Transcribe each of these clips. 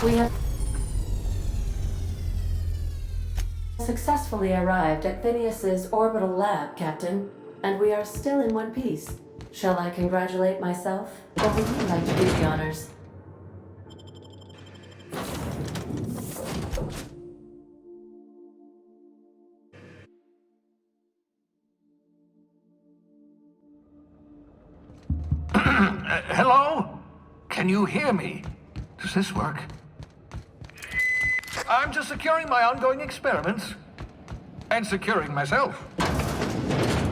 We have successfully arrived at Phineas's orbital lab, Captain, and we are still in one piece. Shall I congratulate myself, or would you like to do the honors? Hello? Can you hear me? Does this work? I'm just securing my ongoing experiments. And securing myself.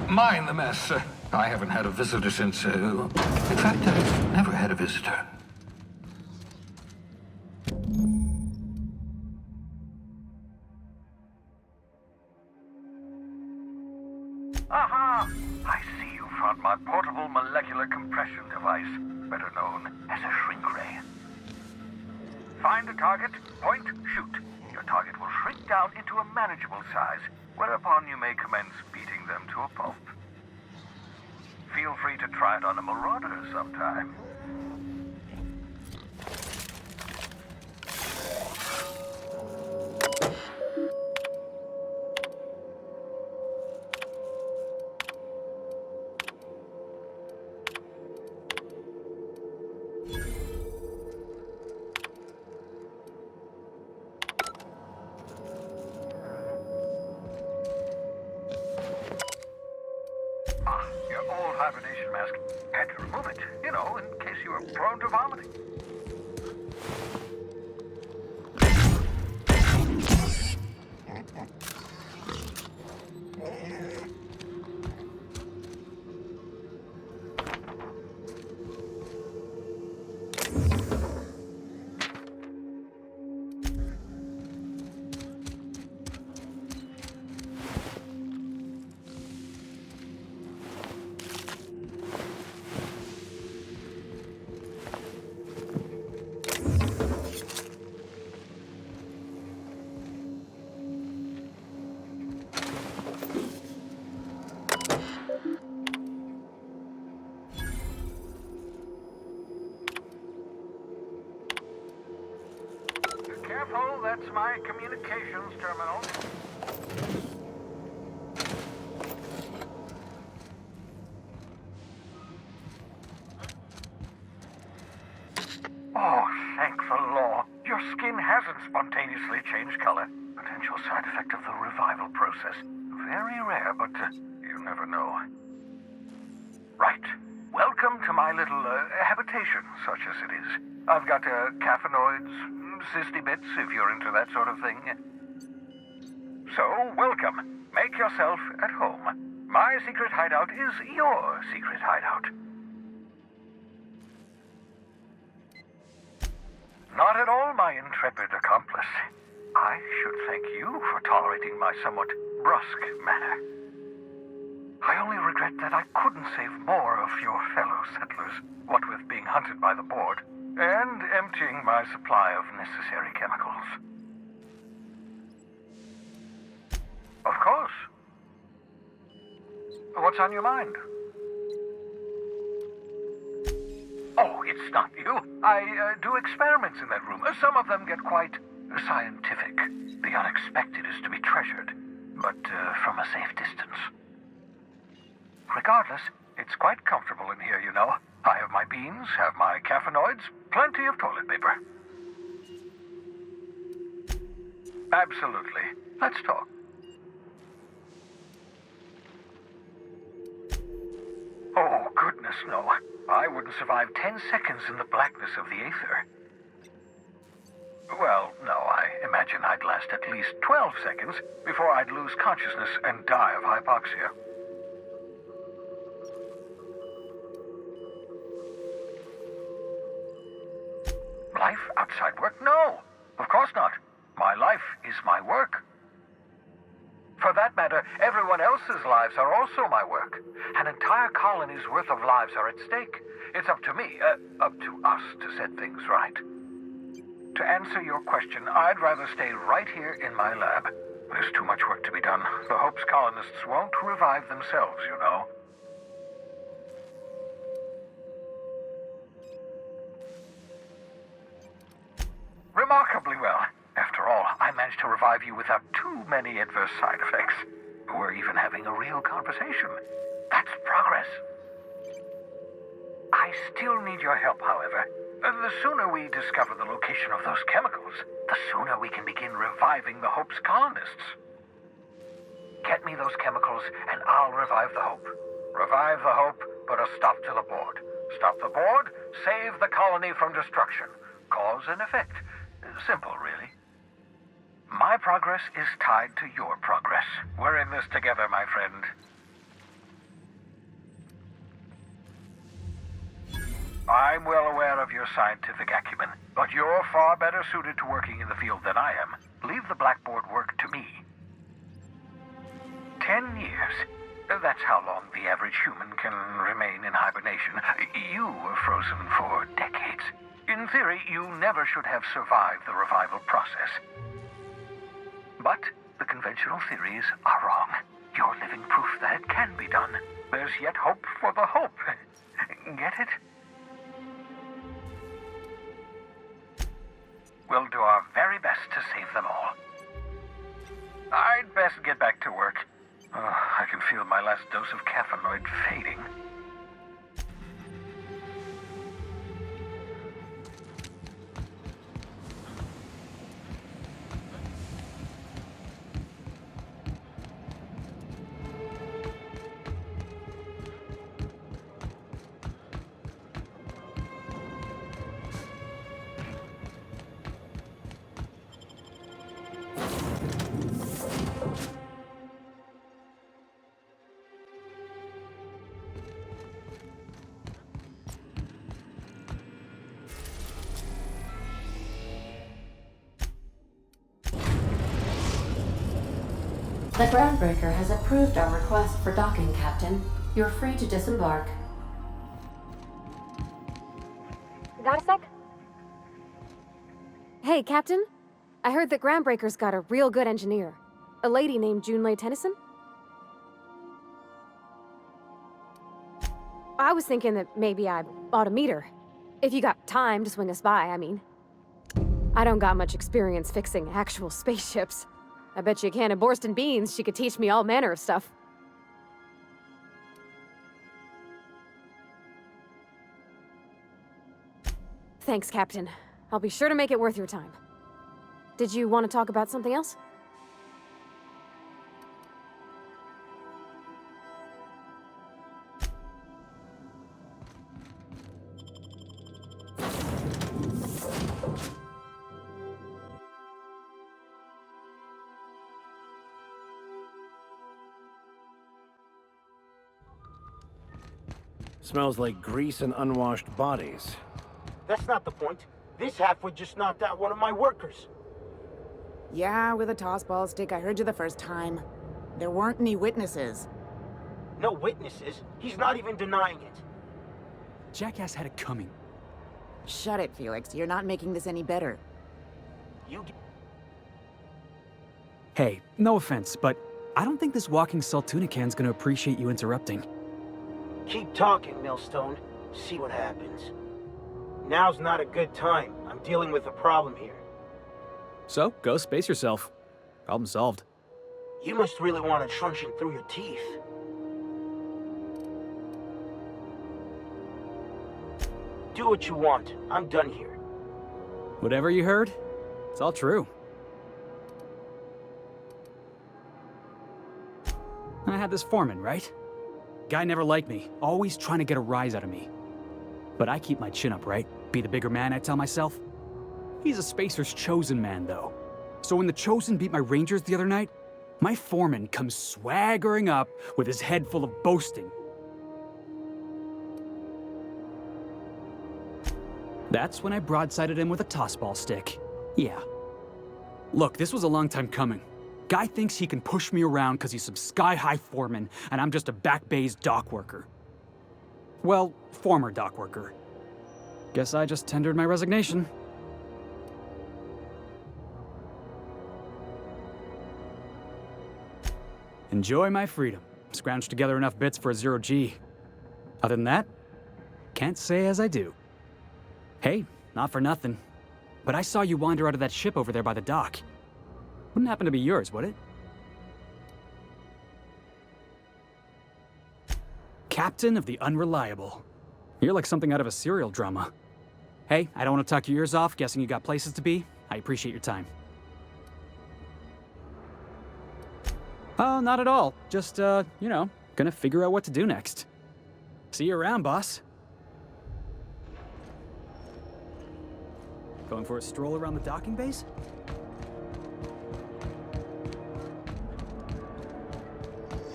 Mind the mess. I haven't had a visitor since, in fact, I've never had a visitor. Aha! I see you found my portable molecular compression device, better known as a shrink ray. Find a target, point, shoot. Your target will shrink down into a manageable size, whereupon you may commence beating them to a pulp. Feel free to try it on a marauder sometime. Your old hibernation mask. Had to remove it, you know, in case you were prone to vomiting. Careful, that's my communications terminal. Oh, thank the law. Your skin hasn't spontaneously changed color. Potential side effect of the revival process. Very rare, but you never know. Right. Welcome to my little habitation, such as it is. I've got caffeinoids, cysty bits, if you're into that sort of thing. So, welcome. Make yourself at home. My secret hideout is your secret hideout. Not at all, my intrepid accomplice. I should thank you for tolerating my somewhat brusque manner. I only regret that I couldn't save more of your fellow settlers, what with being hunted by the board, and emptying my supply of necessary chemicals. Of course. What's on your mind? Oh, it's not you. I do experiments in that room. Some of them get quite scientific. The unexpected is to be treasured, but from a safe distance. Regardless, it's quite comfortable in here, you know. I have my beans, have my caffeinoids, plenty of toilet paper. Absolutely. Let's talk. Oh, goodness, no. I wouldn't survive 10 seconds in the blackness of the aether. Well, no, I imagine I'd last at least 12 seconds before I'd lose consciousness and die of hypoxia. Life outside work? No, of course not. My life is my work. For that matter, everyone else's lives are also my work. An entire colony's worth of lives are at stake. It's up to me, up to us to set things right. To answer your question, I'd rather stay right here in my lab. There's too much work to be done. The Hope's colonists won't revive themselves, you know. remarkably well. After all, I managed to revive you without too many adverse side effects. We're even having a real conversation. That's progress. I still need your help, however. The sooner we discover the location of those chemicals, the sooner we can begin reviving the Hope's colonists. Get me those chemicals, and I'll revive the Hope. Revive the Hope, put a stop to the board. Stop the board, save the colony from destruction. Cause and effect. Simple, really. My progress is tied to your progress. We're in this together, my friend. I'm well aware of your scientific acumen, but you're far better suited to working in the field than I am. Leave the blackboard work to me. 10 years. That's how long the average human can remain in hibernation. You were frozen for decades. In theory, you never should have survived the revival process. But the conventional theories are wrong. You're living proof that it can be done. There's yet hope for the Hope. Get it? We'll do our very best to save them all. I'd best get back to work. I can feel my last dose of caffeinoid fading. The Groundbreaker has approved our request for docking, Captain. You're free to disembark. Got a sec? Hey, Captain. I heard that Groundbreaker's got a real good engineer. A lady named Junlei Tennyson. I was thinking that maybe I ought to meet her. If you got time to swing us by, I mean. I don't got much experience fixing actual spaceships. I bet you a can of Borston beans she could teach me all manner of stuff. Thanks, Captain. I'll be sure to make it worth your time. Did you want to talk about something else? Smells like grease and unwashed bodies. That's not the point. This halfwit just knocked out one of my workers. Yeah, with a tossball stick. I heard you the first time. There weren't any witnesses. No witnesses. He's not even denying it. Jackass had it coming. Shut it, Felix. You're not making this any better. You... Hey, no offense, but I don't think this walking Saltunican's gonna appreciate you interrupting. Keep talking, Millstone. See what happens. Now's not a good time. I'm dealing with a problem here. So, go space yourself. Problem solved. You must really want to truncheon through your teeth. Do what you want. I'm done here. Whatever you heard, it's all true. I had this foreman, right? Guy never liked me, always trying to get a rise out of me. But I keep my chin up, right? Be the bigger man, I tell myself. He's a Spacer's chosen man, though. So when the Chosen beat my Rangers the other night, my foreman comes swaggering up with his head full of boasting. That's when I broadsided him with a tossball stick. Yeah. Look, this was a long time coming. Guy thinks he can push me around because he's some sky-high foreman, and I'm just a back bay's dock worker. Well, former dock worker. Guess I just tendered my resignation. Enjoy my freedom. Scrounged together enough bits for a 0G. Other than that, can't say as I do. Hey, not for nothing. but I saw you wander out of that ship over there by the dock. Wouldn't happen to be yours, would it? Captain of the Unreliable. You're like something out of a serial drama. Hey, I don't want to talk your ears off, guessing you got places to be. I appreciate your time. Oh, not at all. Just, you know, gonna figure out what to do next. See you around, boss. Going for a stroll around the docking base?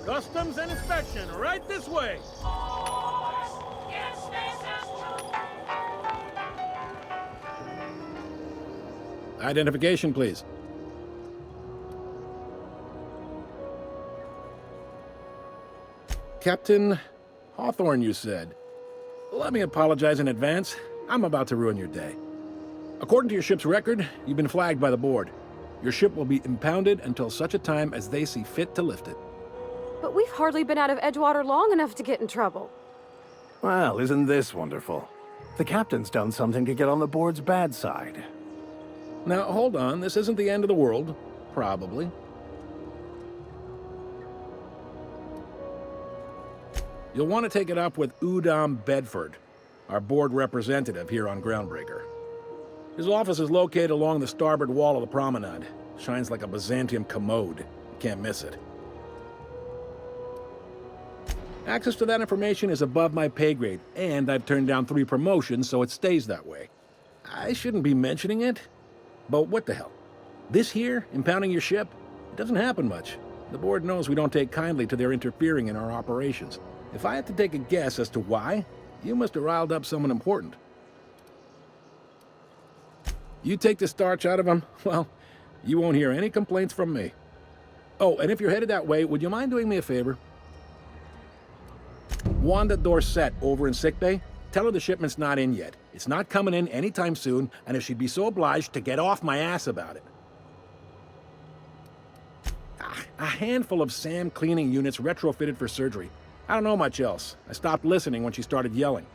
Customs and inspection, right this way. Identification, please. Captain Hawthorne, you said. Let me apologize in advance. I'm about to ruin your day. According to your ship's record, you've been flagged by the board. Your ship will be impounded until such a time as they see fit to lift it. But we've hardly been out of Edgewater long enough to get in trouble. Well, isn't this wonderful? The captain's done something to get on the board's bad side. Now, hold on. This isn't the end of the world. Probably. You'll want to take it up with Udom Bedford, our board representative here on Groundbreaker. His office is located along the starboard wall of the promenade. Shines like a Byzantium commode. You can't miss it. Access to that information is above my pay grade, and I've turned down 3 promotions, so it stays that way. I shouldn't be mentioning it, but what the hell? This here, impounding your ship, it doesn't happen much. The board knows we don't take kindly to their interfering in our operations. If I had to take a guess as to why, you must have riled up someone important. You take the starch out of them, well, you won't hear any complaints from me. Oh, and if you're headed that way, would you mind doing me a favor? Wanda Dorset over in sickbay, tell her the shipment's not in yet. It's not coming in anytime soon, and if she'd be so obliged to get off my ass about it. A handful of SAM cleaning units retrofitted for surgery. I don't know much else. I stopped listening when she started yelling.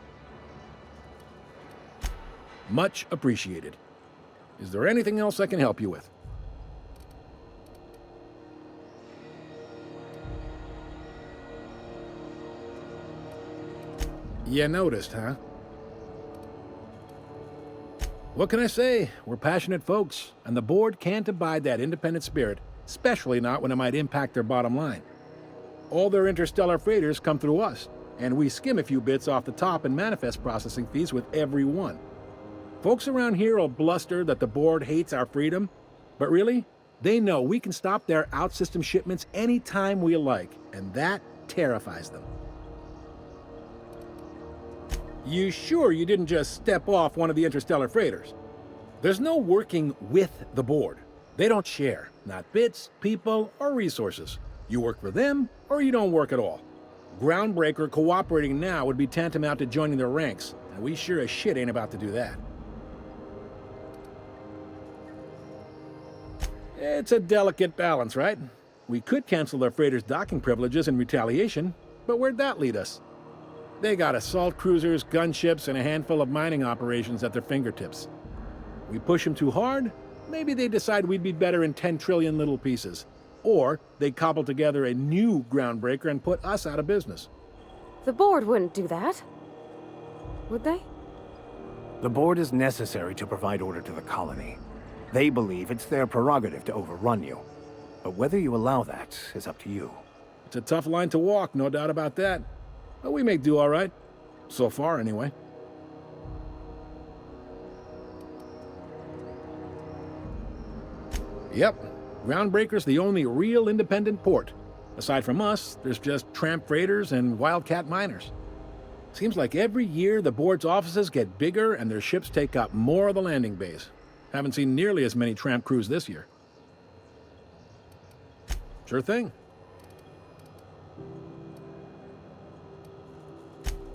Much appreciated. Is there anything else I can help you with? You noticed, huh? What can I say? We're passionate folks, and the board can't abide that independent spirit, especially not when it might impact their bottom line. All their interstellar freighters come through us, and we skim a few bits off the top in manifest processing fees with every one. Folks around here will bluster that the board hates our freedom, but really, they know we can stop their out-system shipments anytime we like, and that terrifies them. You sure you didn't just step off one of the interstellar freighters? There's no working with the board. They don't share, not bits, people, or resources. You work for them, or you don't work at all. Groundbreaker cooperating now would be tantamount to joining their ranks, and we sure as shit ain't about to do that. It's a delicate balance, right? We could cancel their freighters' docking privileges in retaliation, but where'd that lead us? They got assault cruisers, gunships, and a handful of mining operations at their fingertips. We push them too hard, maybe they decide we'd be better in 10 trillion little pieces. Or they cobble together a new Groundbreaker and put us out of business. The board wouldn't do that. Would they? The board is necessary to provide order to the colony. They believe it's their prerogative to overrun you. But whether you allow that is up to you. It's a tough line to walk, no doubt about that. But we make do all right. So far, anyway. Yep. Groundbreaker's the only real independent port. Aside from us, there's just tramp freighters and wildcat miners. Seems like every year the board's offices get bigger and their ships take up more of the landing base. Haven't seen nearly as many tramp crews this year. Sure thing.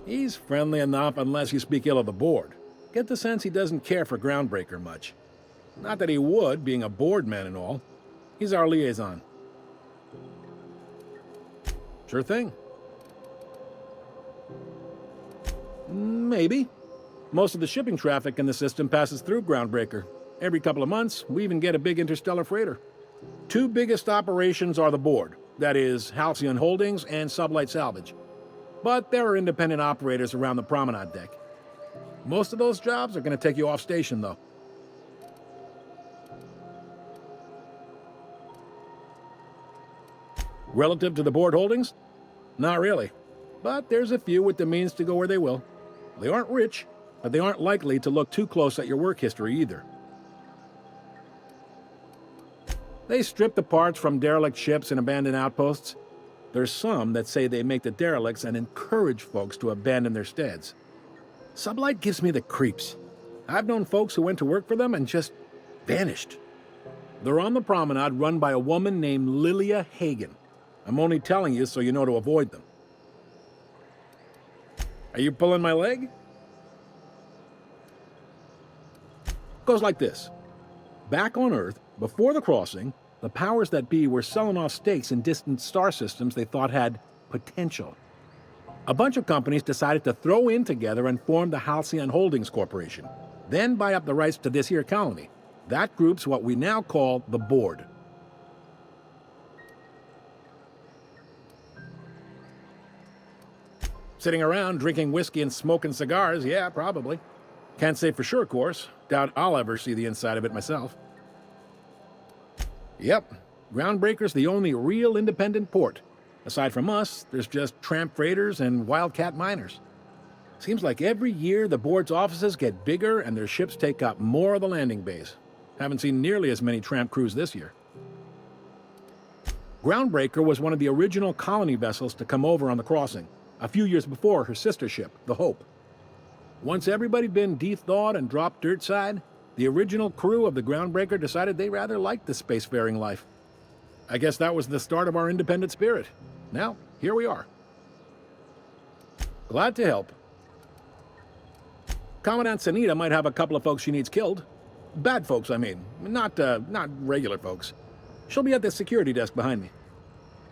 He's friendly enough unless you speak ill of the board. Get the sense he doesn't care for Groundbreaker much. Not that he would, being a board man and all. He's our liaison. Sure thing. Maybe. Most of the shipping traffic in the system passes through Groundbreaker. Every couple of months, we even get a big interstellar freighter. Two biggest operations are the board, that is, Halcyon Holdings and Sublight Salvage. But there are independent operators around the promenade deck. Most of those jobs are going to take you off station, though. Relative to the board holdings? Not really. But there's a few with the means to go where they will. They aren't rich, but they aren't likely to look too close at your work history either. They strip the parts from derelict ships and abandoned outposts. There's some that say they make the derelicts and encourage folks to abandon their steads. Sublight gives me the creeps. I've known folks who went to work for them and just vanished. They're on the promenade run by a woman named Lilia Hagen. I'm only telling you so you know to avoid them. Are you pulling my leg? Goes like this. Back on Earth, before the crossing, the powers that be were selling off stakes in distant star systems they thought had potential. A bunch of companies decided to throw in together and form the Halcyon Holdings Corporation, then buy up the rights to this here colony. That group's what we now call the Board. Sitting around drinking whiskey and smoking cigars, yeah, probably. Can't say for sure, of course. Doubt I'll ever see the inside of it myself. Yep, Groundbreaker's the only real independent port. Aside from us, there's just tramp freighters and wildcat miners. Seems like every year the board's offices get bigger and their ships take up more of the landing bays. Haven't seen nearly as many tramp crews this year. Groundbreaker was one of the original colony vessels to come over on the crossing, a few years before her sister ship, the Hope. Once everybody'd been de-thawed and dropped dirtside, the original crew of the Groundbreaker decided they rather liked the spacefaring life. I guess that was the start of our independent spirit. Now, here we are. Glad to help. Commandant Sanita might have a couple of folks she needs killed. Bad folks, I mean. Not regular folks. She'll be at the security desk behind me.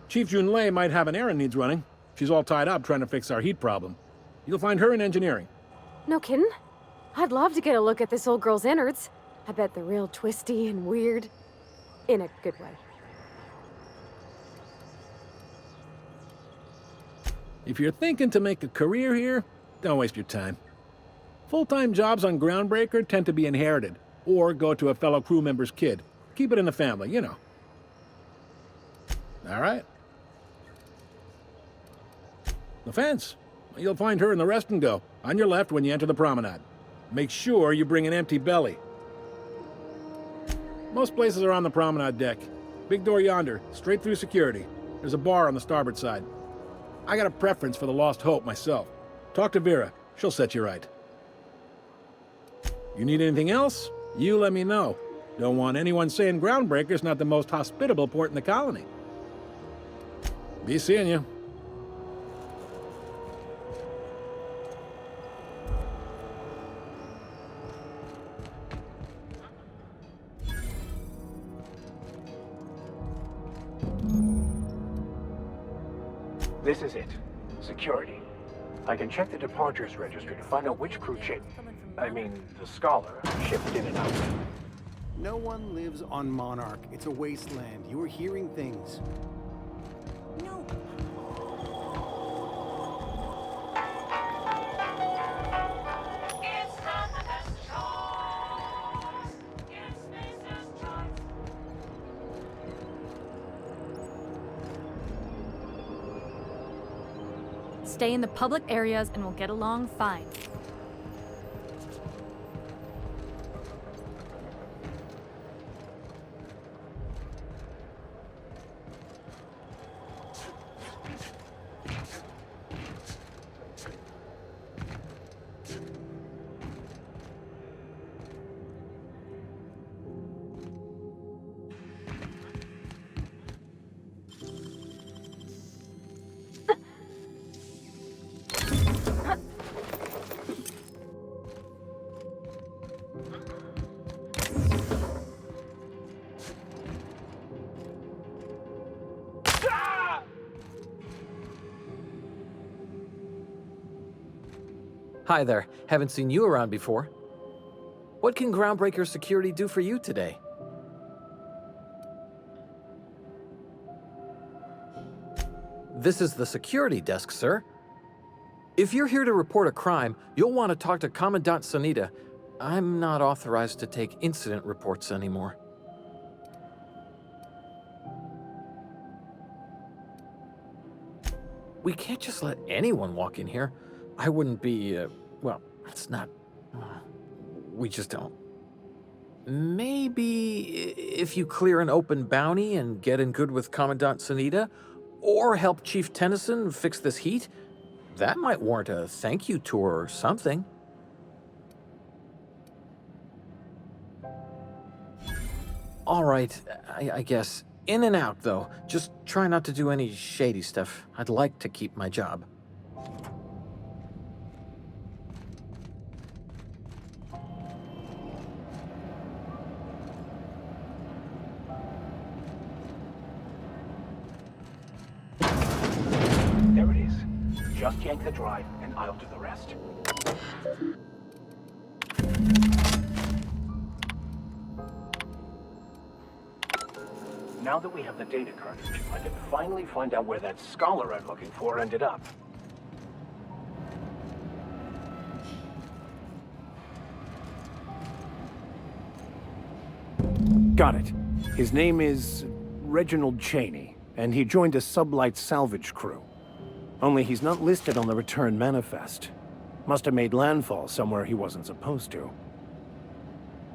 Chief Junlei might have an errand needs running. She's all tied up trying to fix our heat problem. You'll find her in engineering. No kidding? I'd love to get a look at this old girl's innards. I bet they're real twisty and weird. In a good way. If you're thinking to make a career here, don't waste your time. Full-time jobs on Groundbreaker tend to be inherited, or go to a fellow crew member's kid. Keep it in the family, you know. All right. The fence. You'll find her in the rest and go, on your left when you enter the promenade. Make sure you bring an empty belly. Most places are on the promenade deck. Big door yonder, straight through security. There's a bar on the starboard side. I got a preference for the Lost Hope myself. Talk to Vera. She'll set you right. You need anything else? You let me know. Don't want anyone saying Groundbreaker's not the most hospitable port in the colony. Be seeing you. This is it. Security. I can check the departures registry to find out which crew ship, the Scholar, shipped in and out. No one lives on Monarch. It's a wasteland. You are hearing things. No. Stay in the public areas and we'll get along fine. Hi there. Haven't seen you around before. What can Groundbreaker Security do for you today? This is the security desk, sir. If you're here to report a crime, you'll want to talk to Commandant Sunita. I'm not authorized to take incident reports anymore. We can't just let anyone walk in here. I wouldn't be, well, it's not... we just don't. Maybe if you clear an open bounty and get in good with Commandant Sunita, or help Chief Tennyson fix this heat, that might warrant a thank you tour or something. All right, I guess. In and out, though. Just try not to do any shady stuff. I'd like to keep my job. There it is. Just yank the drive, and I'll do the rest. Now that we have the data cartridge, I can finally find out where that scholar I'm looking for ended up. Got it. His name is Reginald Cheney, and he joined a sublight salvage crew. Only he's not listed on the return manifest. Must have made landfall somewhere he wasn't supposed to.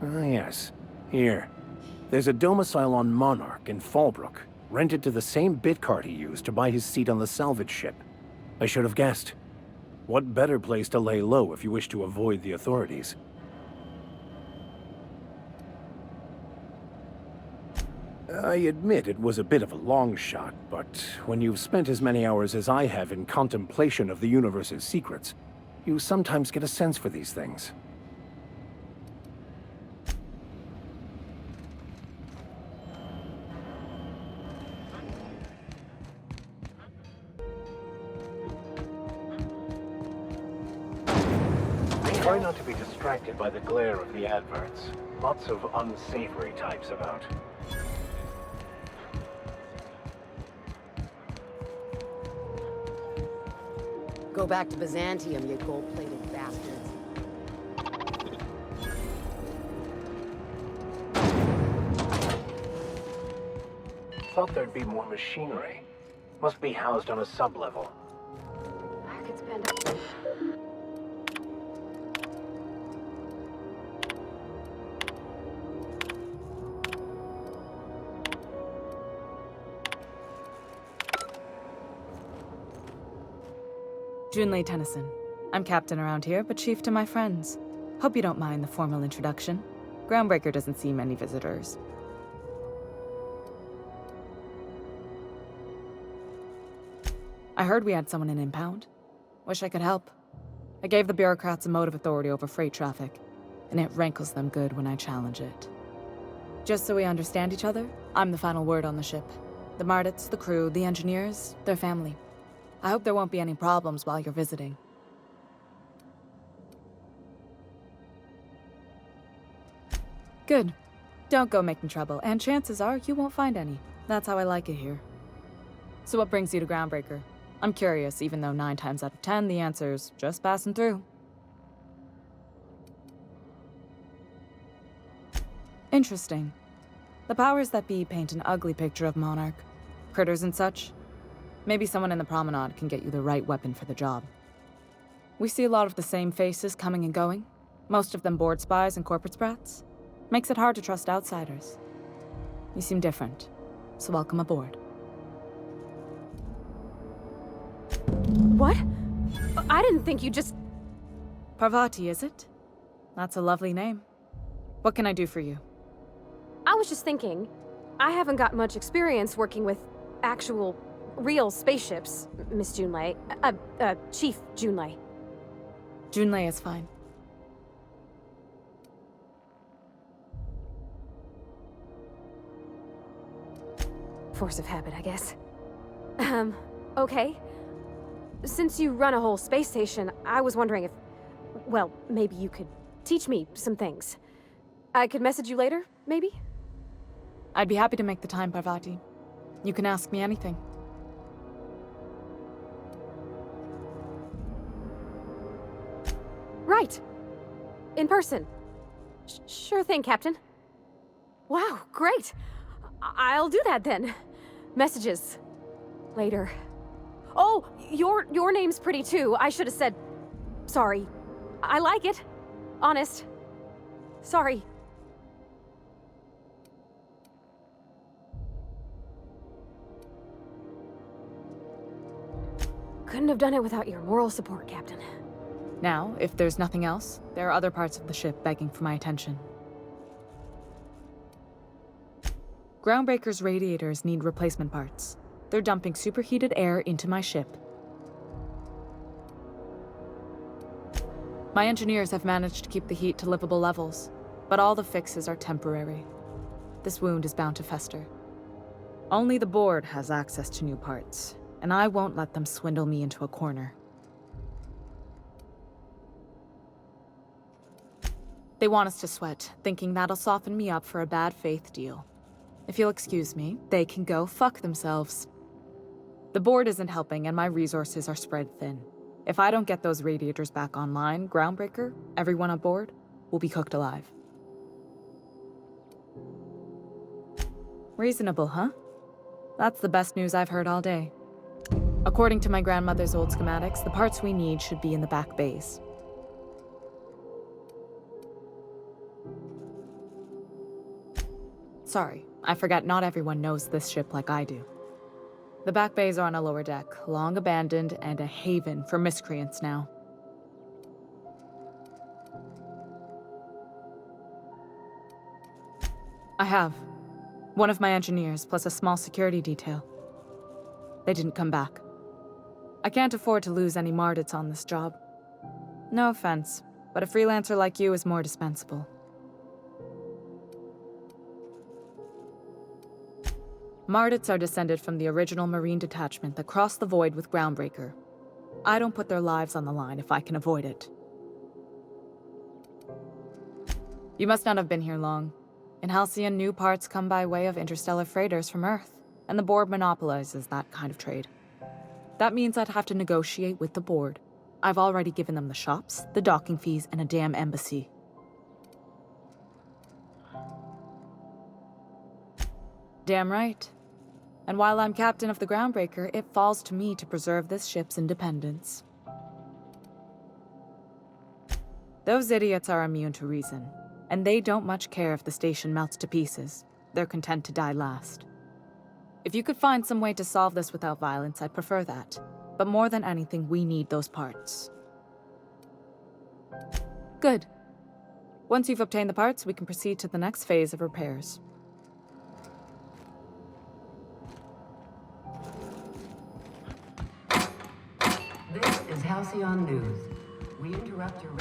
Ah, yes. Here. There's a domicile on Monarch in Fallbrook, rented to the same bit card he used to buy his seat on the salvage ship. I should have guessed. What better place to lay low if you wish to avoid the authorities? I admit it was a bit of a long shot, but when you've spent as many hours as I have in contemplation of the universe's secrets, you sometimes get a sense for these things. Try not to be distracted by the glare of the adverts. Lots of unsavory types about. Go back to Byzantium, you gold-plated bastards. Thought there'd be more machinery. Must be housed on a sub-level. I could spend... Junlei Tennyson. I'm captain around here, but chief to my friends. Hope you don't mind the formal introduction. Groundbreaker doesn't see many visitors. I heard we had someone in impound. Wish I could help. I gave the bureaucrats a motive authority over freight traffic, and it rankles them good when I challenge it. Just so we understand each other, I'm the final word on the ship. The Mardits, the crew, the engineers, their family. I hope there won't be any problems while you're visiting. Good. Don't go making trouble, and chances are you won't find any. That's how I like it here. So what brings you to Groundbreaker? I'm curious, even though 9 times out of 10 the answer's just passing through. Interesting. The powers that be paint an ugly picture of Monarch. Critters and such. Maybe someone in the promenade can get you the right weapon for the job. We see a lot of the same faces coming and going. Most of them board spies and corporate sprats. Makes it hard to trust outsiders. You seem different, so welcome aboard. What? I didn't think you just... Parvati, is it? That's a lovely name. What can I do for you? I was just thinking, I haven't got much experience working with actual, real spaceships, Miss Junlei. Chief Junlei. Junlei is fine. Force of habit, I guess. Okay. Since you run a whole space station, I was wondering if... Well, maybe you could teach me some things. I could message you later, maybe? I'd be happy to make the time, Parvati. You can ask me anything. Right. In person. Sure thing, Captain. Wow, great. I'll do that then. Messages. Later. Oh, your name's pretty too. I should have said... Sorry. I like it. Honest. Sorry. Couldn't have done it without your moral support, Captain. Now, if there's nothing else, there are other parts of the ship begging for my attention. Groundbreaker's radiators need replacement parts. They're dumping superheated air into my ship. My engineers have managed to keep the heat to livable levels, but all the fixes are temporary. This wound is bound to fester. Only the board has access to new parts, and I won't let them swindle me into a corner. They want us to sweat, thinking that'll soften me up for a bad faith deal. If you'll excuse me, they can go fuck themselves. The board isn't helping and my resources are spread thin. If I don't get those radiators back online, Groundbreaker, everyone on board, will be cooked alive. Reasonable, huh? That's the best news I've heard all day. According to my grandmother's old schematics, the parts we need should be in the back bays. Sorry, I forgot not everyone knows this ship like I do. The back bays are on a lower deck, long abandoned and a haven for miscreants now. I have. One of my engineers, plus a small security detail. They didn't come back. I can't afford to lose any Mardits on this job. No offense, but a freelancer like you is more dispensable. Mardits are descended from the original Marine detachment that crossed the void with Groundbreaker. I don't put their lives on the line if I can avoid it. You must not have been here long. In Halcyon, new parts come by way of interstellar freighters from Earth, and the board monopolizes that kind of trade. That means I'd have to negotiate with the board. I've already given them the shops, the docking fees, and a damn embassy. Damn right. And while I'm captain of the Groundbreaker, it falls to me to preserve this ship's independence. Those idiots are immune to reason, and they don't much care if the station melts to pieces. They're content to die last. If you could find some way to solve this without violence, I'd prefer that. But more than anything, we need those parts. Good. Once you've obtained the parts, we can proceed to the next phase of repairs. This is Halcyon News. We interrupt your...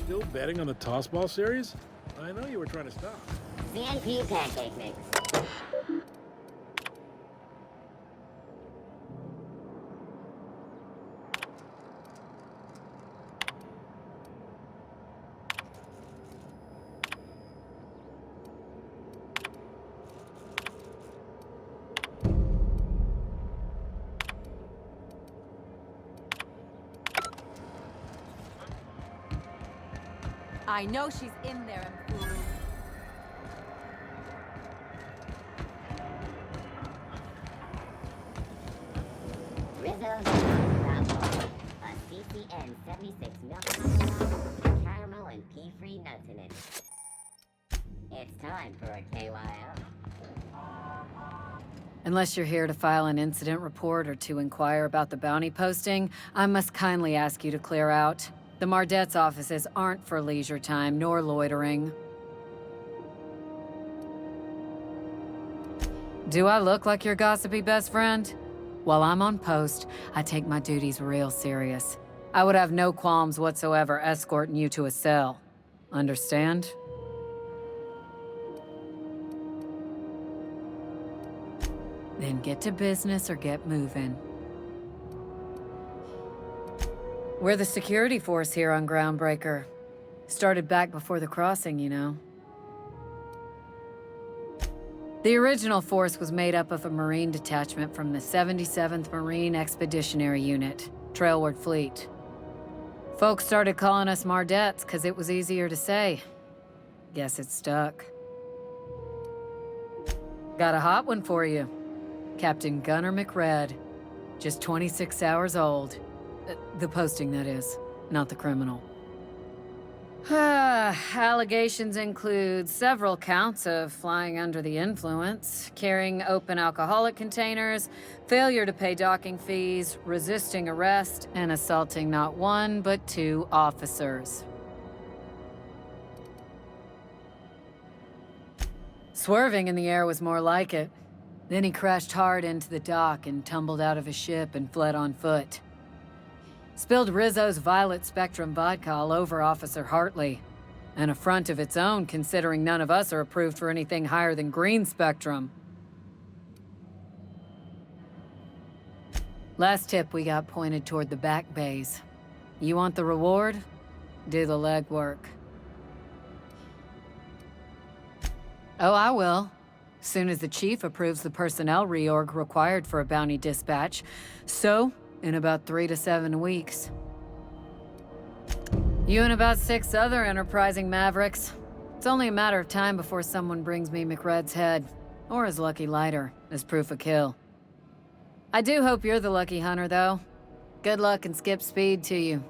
Still betting on the tossball series? I know you were trying to stop. CNP pancake mix. I know she's in there, Mpuru. Rizzo's a CCN 76 milk with caramel and pea-free nuts in it. It's time for a KYO. Unless you're here to file an incident report or to inquire about the bounty posting, I must kindly ask you to clear out. The Mardet's offices aren't for leisure time nor loitering. Do I look like your gossipy best friend? While I'm on post, I take my duties real serious. I would have no qualms whatsoever escorting you to a cell. Understand? Then get to business or get moving. We're the security force here on Groundbreaker. Started back before the crossing, you know. The original force was made up of a Marine detachment from the 77th Marine Expeditionary Unit, Trailward Fleet. Folks started calling us Mardettes because it was easier to say. Guess it stuck. Got a hot one for you. Captain Gunnar McRed. Just 26 hours old. The posting, that is, not the criminal. Allegations include several counts of flying under the influence, carrying open alcoholic containers, failure to pay docking fees, resisting arrest, and assaulting not one, but 2 officers. Swerving in the air was more like it. Then he crashed hard into the dock and tumbled out of his ship and fled on foot. Spilled Rizzo's Violet Spectrum vodka all over Officer Hartley. An affront of its own, considering none of us are approved for anything higher than green spectrum. Last tip we got pointed toward the back bays. You want the reward? Do the legwork. Oh, I will. Soon as the chief approves the personnel reorg required for a bounty dispatch. So, in about 3 to 7 weeks. You and about 6 other enterprising mavericks. It's only a matter of time before someone brings me McRed's head, or his lucky lighter, as proof of kill. I do hope you're the lucky hunter, though. Good luck and skip speed to you.